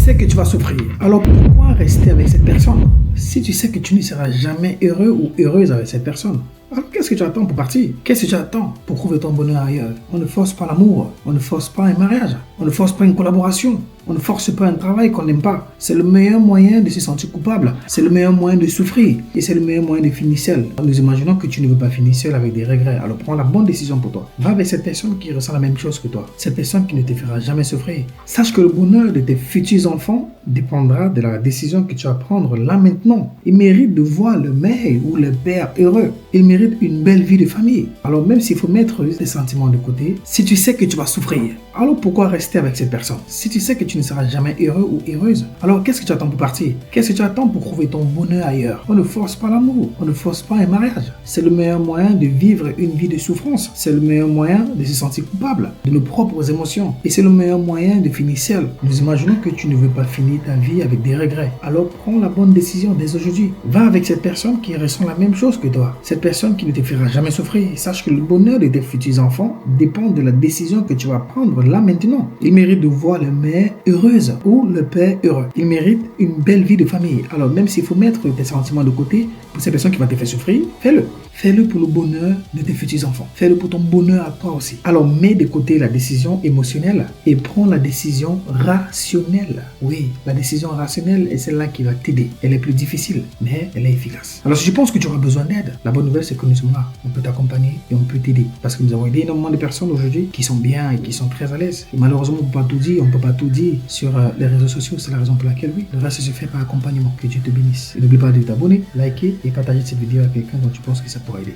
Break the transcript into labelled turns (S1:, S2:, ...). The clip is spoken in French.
S1: sais que tu vas souffrir, alors pourquoi rester avec cette personne? Si tu sais que tu ne seras jamais heureux ou heureuse avec cette personne, alors qu'est-ce que tu attends pour partir? Qu'est-ce que tu attends pour trouver ton bonheur ailleurs? On ne force pas l'amour, on ne force pas un mariage, on ne force pas une collaboration, on ne force pas un travail qu'on n'aime pas. C'est le meilleur moyen de se sentir coupable, c'est le meilleur moyen de souffrir et c'est le meilleur moyen de finir seul. Nous imaginons que tu ne veux pas finir seul avec des regrets, alors prends la bonne décision pour toi. Va avec cette personne qui ressent la même chose que toi, cette personne qui ne te fera jamais souffrir. Sache que le bonheur de tes futurs enfants dépendra de la décision que tu vas prendre là maintenant. Ils méritent de voir le mère ou le père heureux. Ils méritent une belle vie de famille. Alors même s'il faut mettre tes sentiments de côté, si tu sais que tu vas souffrir, alors pourquoi rester avec cette personne? Si tu sais que tu ne seras jamais heureux ou heureuse, alors qu'est-ce que tu attends pour partir? Qu'est-ce que tu attends pour trouver ton bonheur ailleurs? On ne force pas l'amour, on ne force pas un mariage. C'est le meilleur moyen de vivre une vie de souffrance. C'est le meilleur moyen de se sentir coupable de nos propres émotions. Et c'est le meilleur moyen de finir seul. Nous imaginons que tu ne veux pas finir ta vie avec des regrets. Alors prends la bonne décision dès aujourd'hui. Va avec cette personne qui ressent la même chose que toi. Cette personne qui ne te fera jamais souffrir. Sache que le bonheur de tes futurs enfants dépend de la décision que tu vas prendre là maintenant. Ils méritent de voir la mère heureuse ou le père heureux. Ils méritent une belle vie de famille. Alors même s'il faut mettre tes sentiments de côté pour ces personnes qui vont te faire souffrir, fais-le. Fais-le pour le bonheur de tes futurs enfants. Fais-le pour ton bonheur à toi aussi. Alors mets de côté la décision émotionnelle et prends la décision rationnelle. Oui, la décision rationnelle est celle-là qui va t'aider. Elle est plus difficile, mais elle est efficace. Alors si tu penses que tu auras besoin d'aide, la bonne nouvelle c'est que nous sommes là. On peut t'accompagner et on peut t'aider. Parce que nous avons aidé énormément de personnes aujourd'hui qui sont bien et qui sont très à l'aise. Et malheureusement, on ne peut pas tout dire. On ne peut pas tout dire sur les réseaux sociaux. C'est la raison pour laquelle oui, le reste se fait par accompagnement. Que Dieu te bénisse. Et n'oublie pas de t'abonner, liker et partager cette vidéo avec quelqu'un dont tu penses que ça pourrait aider.